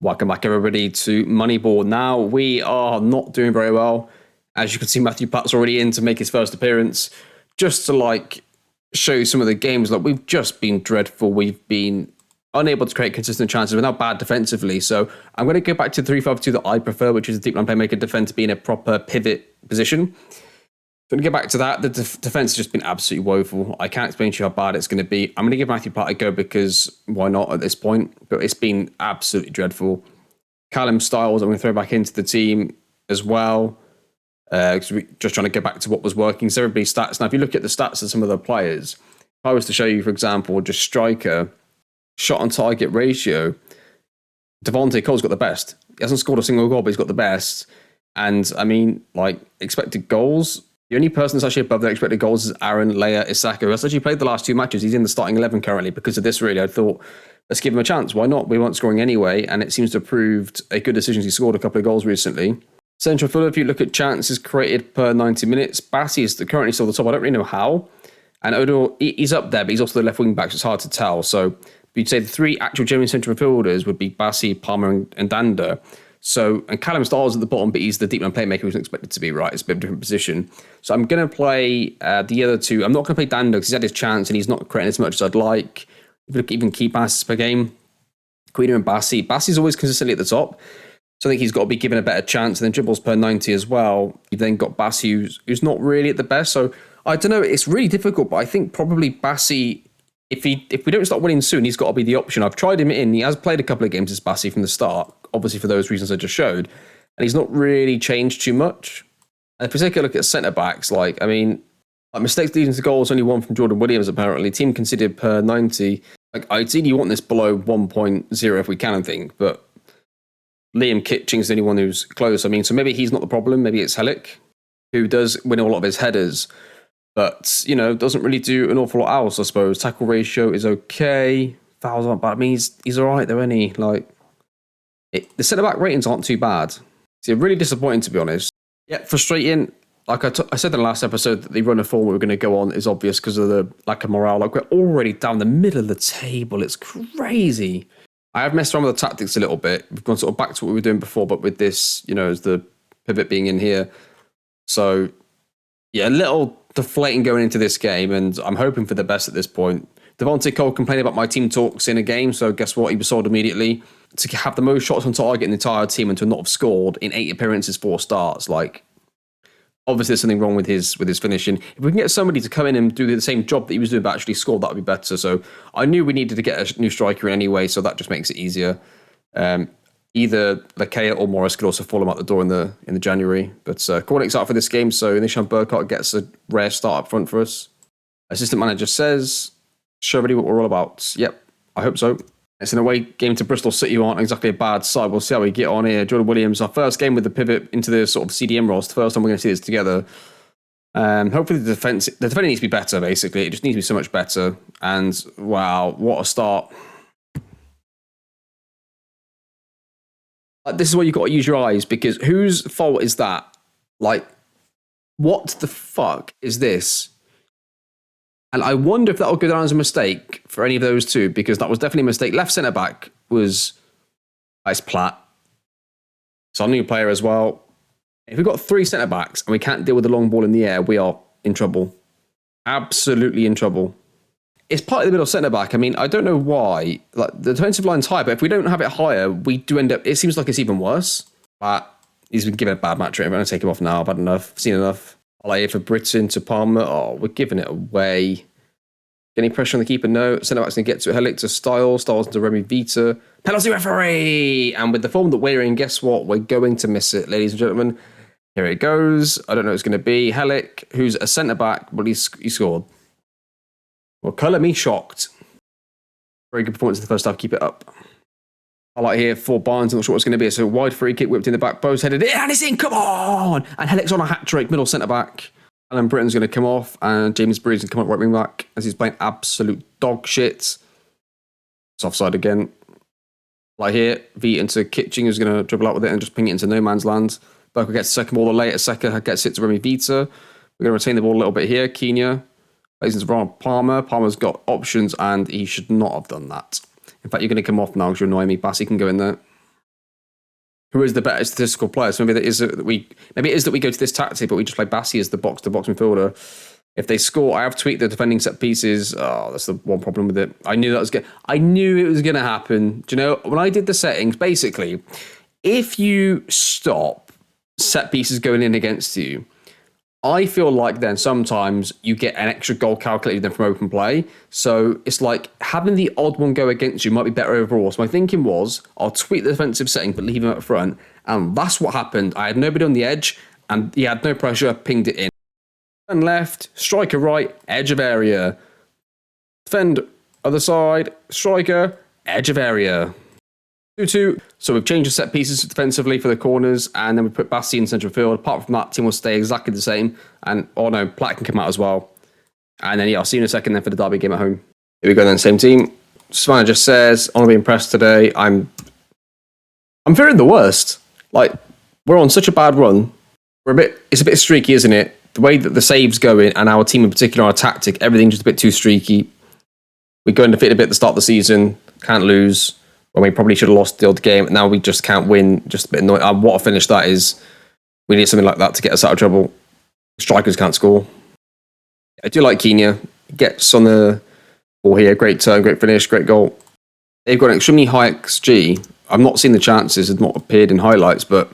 Welcome back, everybody, to Moneyball. Now, we are not doing very well. As you can see, Matthew Platt's already in to make his first appearance. Just to, show you some of the games. We've just been dreadful. We've been unable to create consistent chances. We're now bad defensively. So I'm going to go back to the 3-5-2 that I prefer, which is a deep line playmaker defense being a proper pivot position. So I'm going to get back to that. The defense has just been absolutely woeful. I can't explain to you how bad it's going to be. I'm going to give Matthew Platt a go because why not at this point? But it's been absolutely dreadful. Callum Styles, I'm going to throw back into the team as well. Because we're just trying to get back to what was working. So everybody's stats. Now, if you look at the stats of some of the players, if I was to show you, for example, just striker, shot on target ratio, Devontae Cole's got the best. He hasn't scored a single goal, but he's got the best. And expected goals. The only person that's actually above their expected goals is Aaron Leia Isaka, who has actually played the last 2 matches. He's in the starting 11 currently. Because of this, really, I thought, let's give him a chance. Why not? We weren't scoring anyway, and it seems to have proved a good decision. He scored a couple of goals recently. Central fielder, if you look at chances created per 90 minutes, Bassey is currently still the top. I don't really know how. And Odo, he's up there, but he's also the left wing back, so it's hard to tell. So you'd say the three actual genuine central midfielders would be Bassey, Palmer, and Danda. So, and Callum Styles at the bottom, but he's the deep line playmaker who's expected to be, right? It's a bit of a different position. So I'm going to play the other two. I'm not going to play Danda because he's had his chance and he's not creating as much as I'd like. If you look at even key passes per game, Queener and Bassey. Bassey's always consistently at the top. So I think he's got to be given a better chance. And then dribbles per 90 as well. You've then got Bassey, who's not really at the best. So I don't know. It's really difficult, but I think probably Bassey, if we don't start winning soon, he's got to be the option. I've tried him in. He has played a couple of games as Bassey from the start, obviously for those reasons I just showed. And he's not really changed too much. And if we take a look at centre-backs, mistakes leading to goals, only one from Jordan Williams, apparently. Team conceded per 90. Ideally, you want this below 1.0 if we can, I think. But Liam Kitching's the only one who's close. So maybe he's not the problem. Maybe it's Helic, who does win a lot of his headers. But, doesn't really do an awful lot else, I suppose. Tackle ratio is okay. Fouls aren't bad. He's all right, though, isn't he? The centre-back ratings aren't too bad. So really disappointing, to be honest. Yeah, frustrating. I said in the last episode that the run of form we were going to go on is obvious because of the lack of morale. We're already down the middle of the table. It's crazy. I have messed around with the tactics a little bit. We've gone sort of back to what we were doing before, but with this, as the pivot being in here. So, yeah, a little deflating going into this game, and I'm hoping for the best at this point. Devontae Cole complained about my team talks in a game, so guess what? He was sold immediately. To have the most shots on target in the entire team and to not have scored in 8 appearances, 4 starts, obviously there's something wrong with his finishing. If we can get somebody to come in and do the same job that he was doing but actually score, that would be better. So I knew we needed to get a new striker in anyway, so that just makes it easier. Either Lakea or Morris could also fall him out the door in the January. But Cornick's out for this game, so Nishan Burkhardt gets a rare start up front for us. Assistant manager says, show everybody what we're all about. Yep, I hope so. It's an away game to Bristol City, who aren't exactly a bad side. We'll see how we get on here. Jordan Williams, our first game with the pivot into the sort of CDM roles. The first time we're going to see this together. Hopefully the defending needs to be better, basically. It just needs to be so much better. And wow, what a start. This is where you've got to use your eyes, because whose fault is that? What the fuck is this? And I wonder if that'll go down as a mistake for any of those two, because that was definitely a mistake. Left centre-back was Ice Platt. It's our new player as well. If we've got 3 centre-backs and we can't deal with the long ball in the air, we are in trouble. Absolutely in trouble. It's partly the middle centre-back. I don't know why. The defensive line's high, but if we don't have it higher, we do end up... It seems like it's even worse. But he's been given a bad match rate. I'm going to take him off now. I've had enough. I've seen enough. Here for Britain to Palmer. Oh, we're giving it away. Any pressure on the keeper? No. Centre-back's going to get to Helic to Styles to Remy Vita. Penalty referee! And with the form that we're in, guess what? We're going to miss it, ladies and gentlemen. Here it goes. I don't know who it's going to be. Helic, who's a centre-back, but he scored. Well, colour me shocked. Very good performance in the first half. Keep it up. Highlight here for Barnes. I'm not sure what it's going to be. So wide free kick whipped in the back post, headed in, and it's in. Come on! And Helic's on a hat trick, middle centre back. Alan Britton's going to come off, and James Breed's going to come up right wing back as he's playing absolute dog shit. It's offside again. Here, V into Kitching, who's going to dribble out with it and just ping it into no man's land. Burkle gets the second ball, the later Seka gets it to Remy Vita. We're going to retain the ball a little bit here. Kenya plays into Ron Palmer. Palmer's got options, and he should not have done that. In fact, you're going to come off now because you're annoying me. Bassey can go in there. who is the better statistical player. So maybe it is that we go to this tactic, but we just play Bassi as the box-to-box midfielder. If they score, I have tweaked the defending set pieces. Oh, that's the one problem with it. I knew it was going to happen. Do you know, when I did the settings, basically, if you stop set pieces going in against you, I feel like then sometimes you get an extra goal calculated then from open play. So it's like having the odd one go against you might be better overall. So my thinking was, I'll tweak the defensive setting, but leave him up front. And that's what happened. I had nobody on the edge, and he had no pressure, pinged it in. And left, striker right, edge of area. Defend, other side, striker, edge of area. 2-2. So we've changed the set pieces defensively for the corners, and then we put Bassi in central field. Apart from that, team will stay exactly the same. And Platt can come out as well. And then I'll see you in a second then for the derby game at home. Here we go then, same team. Savannah just says, I want to be impressed today. I'm fearing the worst. Like, we're on such a bad run. It's a bit streaky, isn't it? The way that the saves going, and our team in particular, our tactic, everything's just a bit too streaky. We go undefeated a bit at the start of the season, can't lose. When we probably should have lost the old game. Now we just can't win. Just a bit annoying. What a finish that is. We need something like that to get us out of trouble. Strikers can't score. I do like Kenya. Gets on the ball here. Great turn, great finish, great goal. They've got an extremely high XG. I've not seen the chances. It's not appeared in highlights, but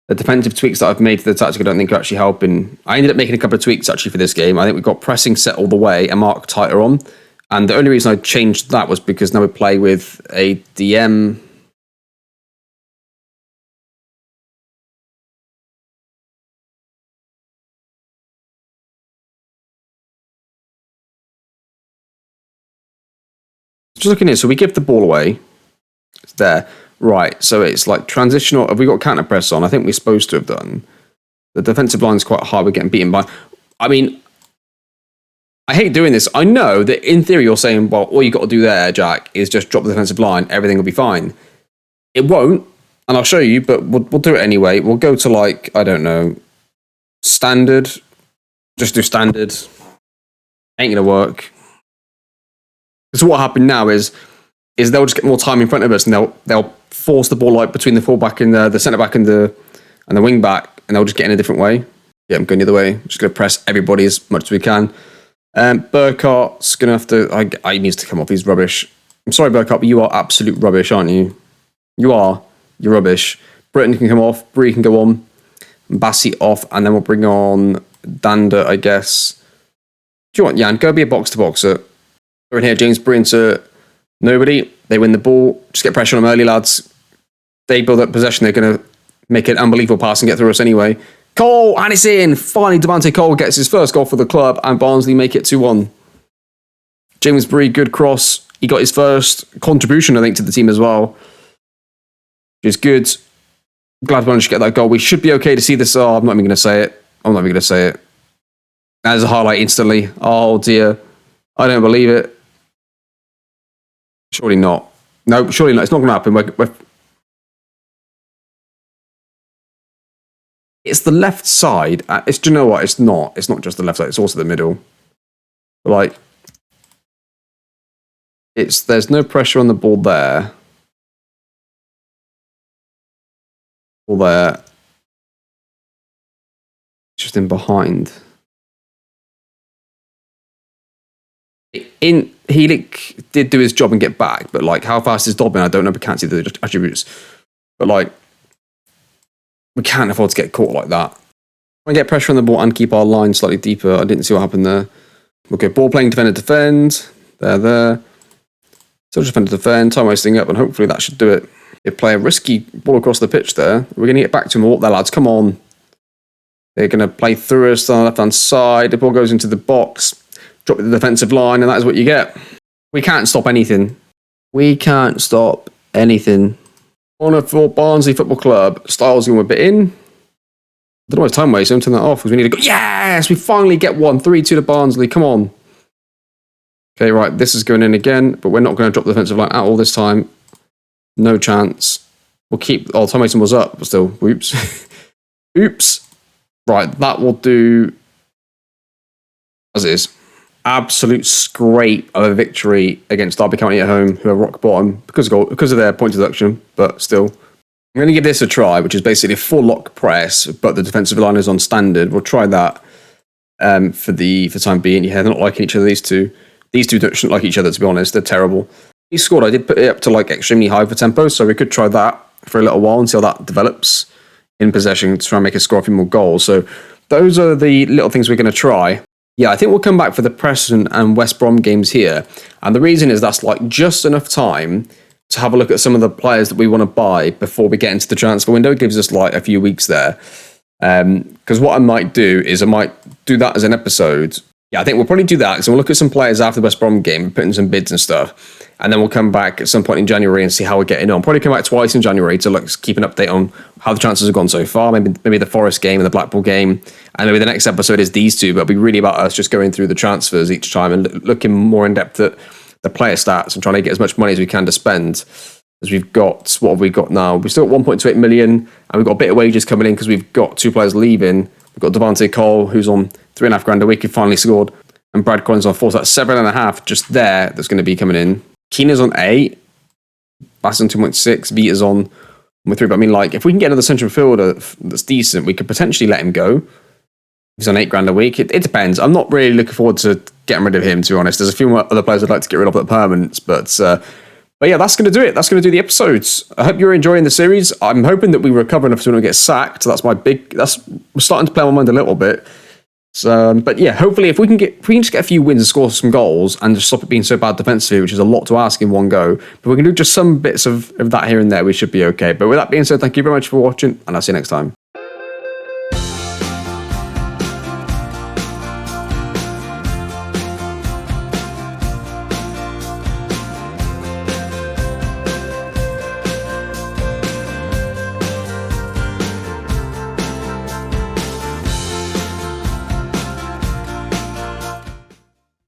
the defensive tweaks that I've made to the tactic I don't think are actually helping. I ended up making a couple of tweaks actually for this game. I think we've got pressing set all the way and mark tighter on. And the only reason I changed that was because now we play with a DM. Just looking here, so we give the ball away. It's there. Right, so it's like transitional. Have we got counter press on? I think we're supposed to have done. The defensive line's quite hard. We're getting beaten by. I mean, I hate doing this. I know that in theory you're saying, well, all you got to do there, Jack, is just drop the defensive line. Everything will be fine. It won't, and I'll show you, but we'll do it anyway. We'll go to, like, I don't know, standard. Just do standard. Ain't going to work. So what happened now is they'll just get more time in front of us, and they'll force the ball like between the fullback and the centre back and the wing back, and they'll just get in a different way. Yeah, I'm going the other way. I'm just going to press everybody as much as we can. Burkhart's going to have to... I needs to come off. He's rubbish. I'm sorry, Burkhart, but you are absolute rubbish, aren't you? You are. You're rubbish. Britton can come off. Bree can go on. Bassi off. And then we'll bring on Danda, I guess. Do you want Jan? Go be a box-to-boxer. We're in here. James Bree into nobody. They win the ball. Just get pressure on them early, lads. They build up possession. They're going to make an unbelievable pass and get through us anyway. Cole, and it's in. Finally, Devante Cole gets his first goal for the club, and Barnsley make it 2-1. James Bree, good cross. He got his first contribution, I think, to the team as well, which is good. Glad we managed to get that goal. We should be okay to see this. Oh, I'm not even going to say it. That is a highlight instantly. Oh, dear. I don't believe it. Surely not. No, surely not. It's not going to happen. It's the left side. Do you know what? It's not. It's not just the left side. It's also the middle. Like, there's no pressure on the ball there. Ball there. Just in behind. Helik did do his job and get back, but like how fast is Dobbin? I don't know. We can't see the attributes. But like, we can't afford to get caught like that. I get pressure on the ball and keep our line slightly deeper. I didn't see what happened there. Okay, ball playing, defender, defend. There. Still defender, defend. Time wasting up, and hopefully that should do it. They play a risky ball across the pitch there. We're going to get back to them. What there, lads? Come on. They're going to play through us on the left-hand side. The ball goes into the box. Drop the defensive line, and that is what you get. We can't stop anything. Corner for Barnsley Football Club. Styles going a bit in. I don't know why time wasting. Turn that off because we need to go. Yes! We finally get one. 3-2 to Barnsley. Come on. Okay, right. This is going in again, but we're not going to drop the defensive line at all this time. No chance. We'll keep... Oh, time wasting was up, but still. Oops. Oops. Right, that will do as it is. Absolute scrape of a victory against Derby County at home, who are rock bottom because of their point deduction, but still. I'm going to give this a try, which is basically a full lock press, but the defensive line is on standard. We'll try that for the time being. Yeah, they're not liking each other, these two. These two don't like each other, to be honest. They're terrible. He scored. I did put it up to like extremely high for tempo, so we could try that for a little while and see how that develops in possession to try and make us score a few more goals. So those are the little things we're going to try. Yeah, I think we'll come back for the Preston and West Brom games here. And the reason is that's like just enough time to have a look at some of the players that we want to buy before we get into the transfer window. It gives us like a few weeks there. Because what I might do is I might do that as an episode. Yeah, I think we'll probably do that. So we'll look at some players after the West Brom game, put in some bids and stuff. And then we'll come back at some point in January and see how we're getting on. Probably come back twice in January to like keep an update on how the transfers have gone so far. Maybe the Forest game and the Blackpool game. And maybe the next episode is these two. But it'll be really about us just going through the transfers each time and looking more in depth at the player stats and trying to get as much money as we can to spend. As we've got, what have we got now? We've still got 1.28 million, and we've got a bit of wages coming in because we've got 2 players leaving. We've got Devante Cole, who's on $3.5 a week, who finally scored, and Brad Collins on 4, so that's 7.5 just there that's going to be coming in. Keena's on 8, Bass on 2.6, Vita's on 3. But I mean, like, if we can get another central fielder that's decent, we could potentially let him go. He's on $8 a week. It depends. I'm not really looking forward to getting rid of him, to be honest. There's a few more other players I'd like to get rid of at permanence, but yeah, that's going to do it. That's going to do the episodes. I hope you're enjoying the series. I'm hoping that we recover enough so we don't get sacked. We're starting to play on my mind a little bit. So, but yeah, hopefully if we can just get a few wins and score some goals and just stop it being so bad defensively, which is a lot to ask in one go, but we can do just some bits of that here and there, we should be okay. But with that being said, thank you very much for watching, and I'll see you next time.